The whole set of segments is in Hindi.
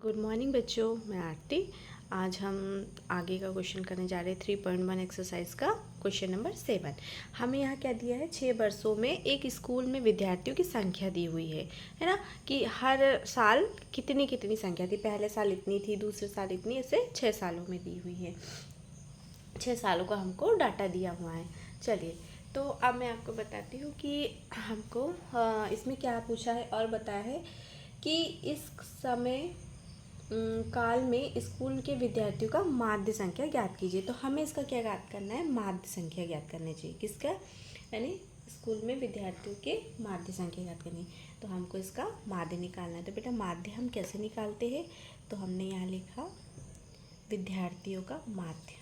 गुड मॉर्निंग बच्चों, मैं आरती। आज हम आगे का क्वेश्चन करने जा रहे हैं 3.1 एक्सरसाइज का क्वेश्चन नंबर 7। हमें यहाँ क्या दिया है, 6 वर्षों में एक स्कूल में विद्यार्थियों की संख्या दी हुई है ना, कि हर साल कितनी कितनी संख्या थी। पहले साल इतनी थी, दूसरे साल इतनी, ऐसे 6 सालों में दी हुई है। 6 सालों का हमको डाटा दिया हुआ है। चलिए, तो अब मैं आपको बताती हूँ कि हमको इसमें क्या पूछा है और बताया है कि इस समय काल में स्कूल के विद्यार्थियों का माध्य संख्या ज्ञात कीजिए। तो हमें इसका क्या ज्ञात करना है, माध्य संख्या ज्ञात करनी चाहिए। किसका, यानी स्कूल में विद्यार्थियों के माध्य संख्या ज्ञात करनी है। तो हमको इसका माध्य निकालना है। तो बेटा माध्य हम कैसे निकालते हैं, तो हमने यहाँ लिखा विद्यार्थियों का माध्य।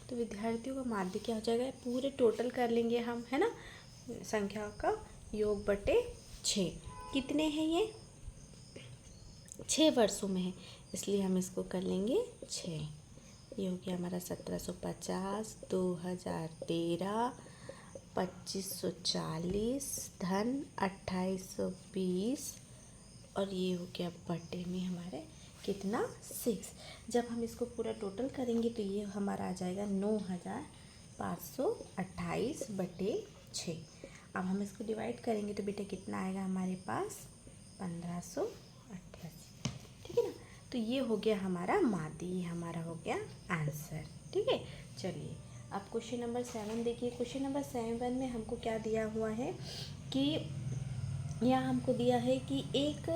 तो विद्यार्थियों का माध्य क्या हो जाएगा, पूरे टोटल कर लेंगे हम, है ना, संख्या का योग बटे 6। कितने हैं ये, 6 वर्षों में है, इसलिए हम इसको कर लेंगे 6। ये हो गया हमारा 1750, 2013, 2540 धन 2820, और ये हो गया बटे में हमारे कितना, 6। जब हम इसको पूरा टोटल करेंगे तो ये हमारा आ जाएगा 9528 बटे 6। अब हम इसको डिवाइड करेंगे तो बेटा कितना आएगा हमारे पास, 1588। ठीक है ना। तो ये हो गया हमारा माध्य, ये हमारा हो गया आंसर। ठीक है। चलिए, अब क्वेश्चन नंबर 7 देखिए। क्वेश्चन नंबर 7 में हमको क्या दिया हुआ है कि यहाँ हमको दिया है कि एक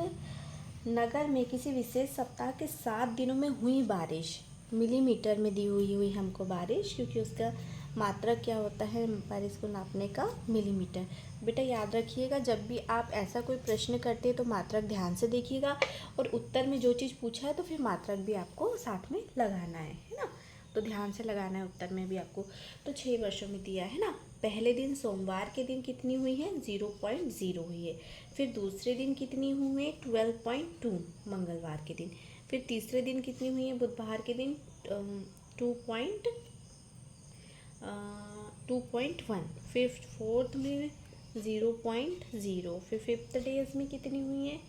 नगर में किसी विशेष सप्ताह के 7 दिनों में हुई बारिश, मिलीमीटर में दी हुई हमको बारिश, क्योंकि उसका मात्रक क्या होता है बारिश को नापने का, मिलीमीटर। बेटा याद रखिएगा, जब भी आप ऐसा कोई प्रश्न करते हैं तो मात्रक ध्यान से देखिएगा, और उत्तर में जो चीज़ पूछा है तो फिर मात्रक भी आपको साथ में लगाना है ना। तो ध्यान से लगाना है उत्तर में भी आपको। तो 6 वर्षों में दिया है ना। पहले दिन सोमवार के दिन कितनी हुई है, 0.0 हुई है। फिर दूसरे दिन कितनी हुई है, 12.2 मंगलवार के दिन। फिर तीसरे दिन कितनी हुई है, बुधवार के दिन 2.1। फिर फोर्थ में 0.0। फिर फिफ्थ डेज में कितनी हुई है,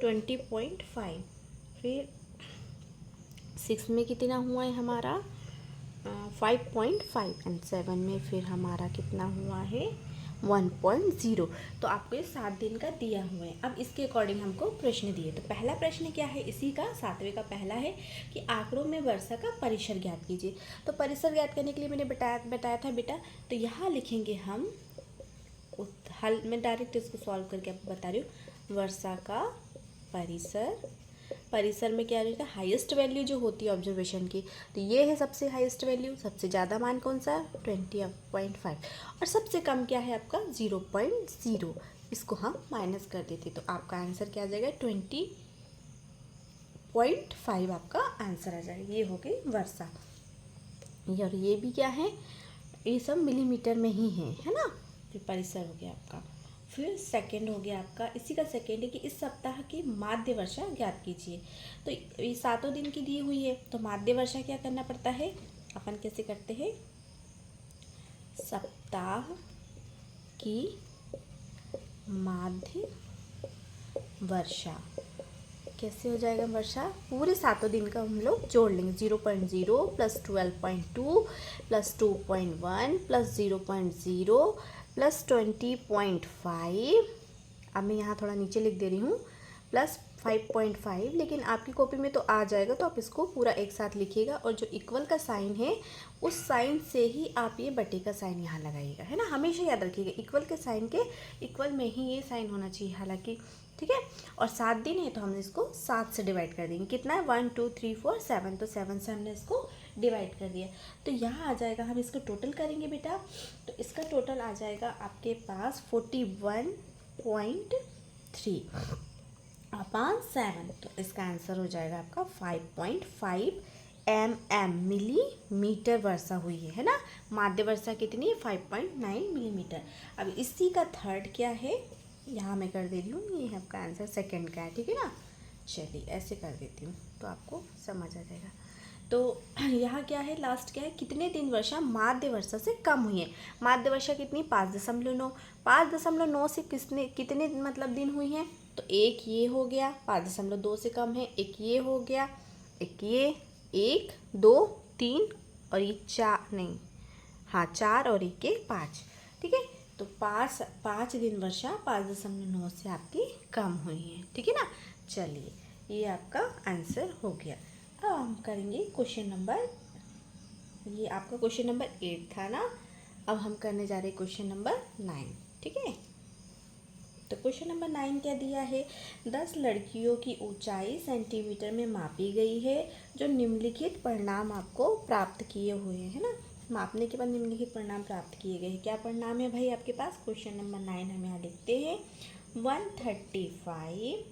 20.5। फिर सिक्स में कितना हुआ है हमारा, 5.5। एंड 7 में फिर हमारा कितना हुआ है, 1.0। तो आपको ये 7 दिन का दिया हुआ है। अब इसके अकॉर्डिंग हमको प्रश्न दिए। तो पहला प्रश्न क्या है, इसी का 7वें का पहला है कि आंकड़ों में वर्षा का परिसर ज्ञात कीजिए। तो परिसर ज्ञात करने के लिए मैंने बताया था बेटा, तो यहाँ लिखेंगे हम हल, मैं डायरेक्ट इसको सॉल्व करके आपको बता रही हूँ। वर्षा का परिसर, परिसर में क्या रहता है, हाईएस्ट वैल्यू जो होती है ऑब्जर्वेशन की, तो ये है सबसे हाईएस्ट वैल्यू। सबसे ज़्यादा मान कौन सा, 20.5, और सबसे कम क्या है आपका, 0.0। इसको हम माइनस कर देते तो आपका आंसर क्या आ जाएगा, 20.5 आपका आंसर आ जाएगा। ये हो गई वर्षा। और ये भी क्या है, ये सब मिलीमीटर में ही है ना। फिर परिसर हो गया आपका। फिर सेकंड हो गया आपका, इसी का सेकंड है कि इस सप्ताह की माध्य वर्षा ज्ञात कीजिए। तो ये 7 दिन की दी हुई है, तो माध्य वर्षा क्या करना पड़ता है, अपन कैसे करते हैं, सप्ताह की माध्य वर्षा कैसे हो जाएगा, वर्षा पूरे 7 दिन का हम लोग जोड़ लेंगे। 0.0 प्लस 12.2 प्लस 2.1 प्लस 0.0 प्लस 20.5। अब मैं यहाँ थोड़ा नीचे लिख दे रही हूँ, प्लस 5.5, लेकिन आपकी कॉपी में तो आ जाएगा, तो आप इसको पूरा एक साथ लिखिएगा। और जो इक्वल का साइन है, उस साइन से ही आप ये बटे का साइन यहाँ लगाइएगा, है ना। हमेशा याद रखिएगा, इक्वल के साइन के इक्वल में ही ये साइन होना चाहिए, हालांकि, ठीक है। और 7 दिन है तो हमने इसको 7 से डिवाइड कर देंगे। कितना है, 1 2 3 4 7, तो 7 से हमने इसको डिवाइड कर दिया। तो यहाँ आ जाएगा, हम इसको टोटल करेंगे बेटा, तो इसका टोटल आ जाएगा आपके पास 41.3 अपॉन 7। तो इसका आंसर हो जाएगा आपका 5.5 mm मिलीमीटर वर्षा हुई है ना। माध्य वर्षा कितनी है, 5.9 मिलीमीटर। अब इसी का थर्ड क्या है, यहाँ मैं कर दे रही हूँ, ये आपका आंसर सेकंड का है, ठीक है ना। चलिए ऐसे कर देती हूँ तो आपको समझ आ जाएगा। तो यहाँ क्या है, लास्ट क्या है, कितने दिन वर्षा माध्य वर्षा से कम हुई है। माध्य वर्षा कितनी, 5.9। 5.9 से कितने मतलब दिन हुई है, तो एक ये हो गया, 5.2 से कम है, एक ये हो गया, एक ये, 1 2 3 और ये 4, नहीं हाँ 4 और 1 के 5, ठीक है। तो 5 दिन वर्षा 5.9 से आपकी कम हुई है, ठीक है ना। चलिए ये आपका आंसर हो गया। अब हम करेंगे क्वेश्चन नंबर, ये आपका क्वेश्चन नंबर 8 था ना। अब हम करने जा रहे हैं क्वेश्चन नंबर 9, ठीक है। तो क्वेश्चन नंबर 9 क्या दिया है, 10 लड़कियों की ऊंचाई सेंटीमीटर में मापी गई है, जो निम्नलिखित परिणाम आपको प्राप्त किए हुए हैं ना। मापने के बाद निम्नलिखित परिणाम प्राप्त किए गए हैं। क्या परिणाम है भाई आपके पास, क्वेश्चन नंबर 9 हम यहाँ लिखते हैं। 135,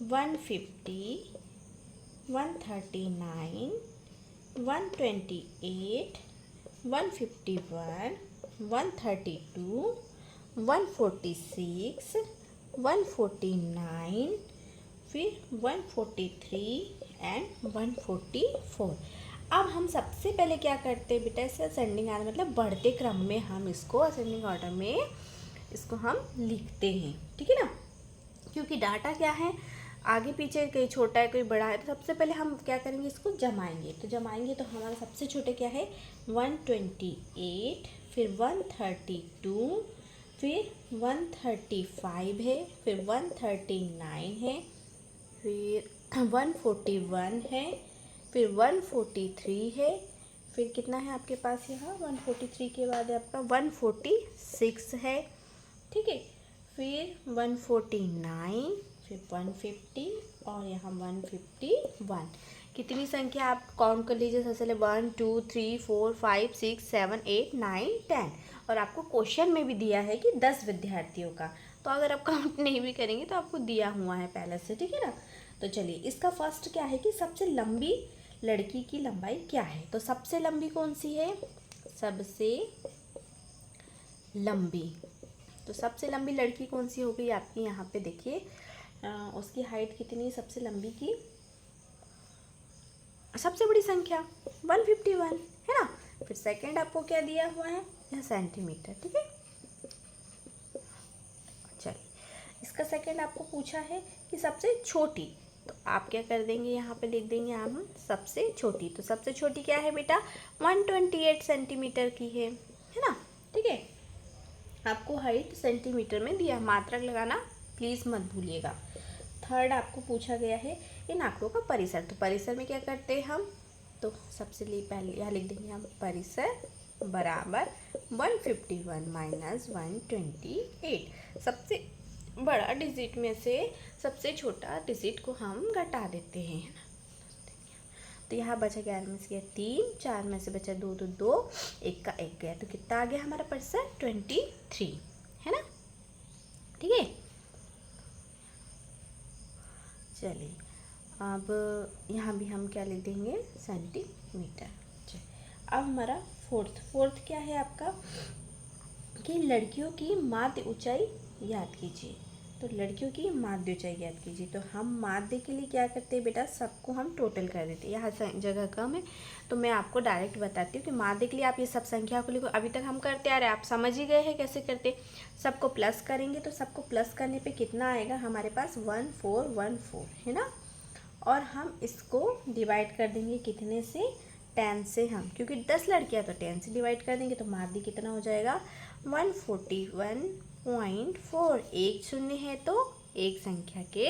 150, 139, 128, 151, 132, 146, 149, फिर 143 एंड 144। अब हम सबसे पहले क्या करते हैं बेटा, इसे असेंडिंग ऑर्डर मतलब बढ़ते क्रम में हम इसको असेंडिंग ऑर्डर में इसको हम लिखते हैं, ठीक है ना। क्योंकि डाटा क्या है, आगे पीछे कोई छोटा है कोई बड़ा है, तो सबसे पहले हम क्या करेंगे, इसको जमाएंगे। तो जमाएंगे तो हमारा सबसे छोटे क्या है 128, फिर 132, फिर 135 है, फिर 139 है, फिर 141 है, फिर 143 है, फिर कितना है आपके पास यहाँ 143 के बाद आपका 146 है, ठीक है। फिर 149, फिर 150 और यहाँ 151। कितनी संख्या आप काउंट कर लीजिए, सबसे पहले 1 2 3 4 5 6 7 8 9 10। और आपको क्वेश्चन में भी दिया है कि 10 विद्यार्थियों का, तो अगर आप काउंट नहीं भी करेंगे तो आपको दिया हुआ है पहले से, ठीक है ना। तो चलिए इसका फर्स्ट क्या है कि सबसे लंबी लड़की की लंबाई क्या है। तो सबसे लंबी कौन सी है, सबसे लंबी, तो सबसे लंबी लड़की कौन सी हो गई आपकी, यहाँ पे देखिए उसकी हाइट कितनी, सबसे लंबी की सबसे बड़ी संख्या 151 है ना। फिर सेकंड आपको क्या दिया हुआ है, यह सेंटीमीटर, ठीक है। चलिए इसका सेकंड आपको पूछा है कि सबसे छोटी, तो आप क्या कर देंगे, यहाँ पे लिख देंगे हम सबसे छोटी। तो सबसे छोटी क्या है बेटा 128 सेंटीमीटर की है ना, ठीक है। आपको हाइट सेंटीमीटर में दिया, मात्रक लगाना प्लीज़ मत भूलिएगा। थर्ड आपको पूछा गया है इन आंकड़ों का परिसर। तो परिसर में क्या करते हैं हम, तो सबसे पहले यहाँ लिख देंगे हम परिसर बराबर 151 माइनस 128। सबसे बड़ा डिजिट में से सबसे छोटा डिजिट को हम घटा देते हैं, है ना। तो यहाँ बचा 11 में से 3, 4 में से बचा 2 तो 2, 1 का 1 गया, तो कितना आ गया हमारा परिसर 23, है ना, ठीक है। चलिए अब यहाँ भी हम क्या लिख देंगे सेंटीमीटर। चलिए अब हमारा फोर्थ क्या है आपका कि लड़कियों की माध्य ऊंचाई याद कीजिए। तो लड़कियों की माध्य ऊंचाई याद कीजिए। तो हम माध्य के लिए क्या करते हैं बेटा, सबको हम टोटल कर देते हैं। यहाँ जगह कम है तो मैं आपको डायरेक्ट बताती हूँ कि माध्य के लिए आप ये सब संख्या को लिखो। अभी तक हम करते आ रहे हैं, आप समझ ही गए हैं कैसे करते। सबको प्लस करेंगे तो सबको प्लस करने पे कितना आएगा हमारे पास 1414 है ना। और हम इसको डिवाइड कर देंगे कितने से, 10 से। हम क्योंकि 10 लड़कियाँ तो 10 से डिवाइड कर देंगे तो माध्य कितना हो जाएगा 141.4। एक शून्य है तो एक संख्या के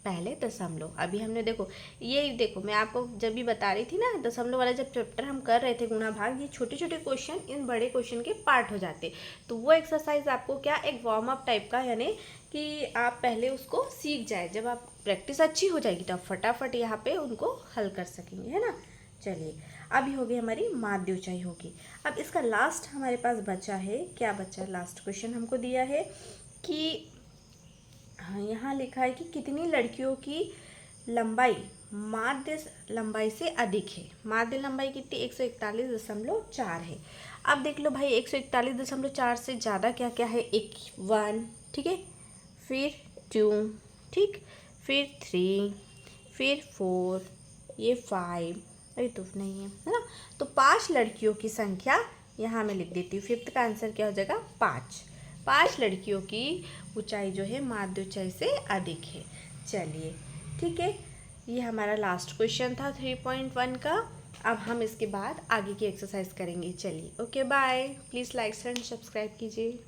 पहले दशमलव। अभी हमने देखो ये देखो मैं आपको जब भी बता रही थी ना दशमलव वाला जब चैप्टर हम कर रहे थे गुणा भाग, ये छोटे छोटे क्वेश्चन इन बड़े क्वेश्चन के पार्ट हो जाते। तो वो एक्सरसाइज आपको क्या एक वार्म अप टाइप का, यानी कि आप पहले उसको सीख जाए। जब आप प्रैक्टिस अच्छी हो जाएगी तो आप फटाफट यहाँ पे उनको हल कर सकेंगे, है ना। चलिए अभी हो गई हमारी माध्य ऊंचाई होगी। अब इसका लास्ट हमारे पास बचा है, क्या बचा, लास्ट क्वेश्चन हमको दिया है कि हाँ यहाँ लिखा है कि कितनी लड़कियों की लंबाई माध्य लंबाई से अधिक है। माध्य लंबाई कितनी 141.4 है। अब देख लो भाई 141.4 से ज़्यादा क्या क्या है, एक 1, ठीक है, फिर 2, ठीक, फिर 3, फिर 4, ये 5, रितुफ नहीं है ना। तो 5 लड़कियों की संख्या यहाँ मैं लिख देती हूँ। 5th का आंसर क्या हो जाएगा? 5। 5 लड़कियों की ऊंचाई जो है माध्य ऊंचाई से अधिक है। चलिए ठीक है, ये हमारा लास्ट क्वेश्चन था 3.1 का। अब हम इसके बाद आगे की एक्सरसाइज करेंगे। चलिए okay bye. Please like and subscribe कीजिए।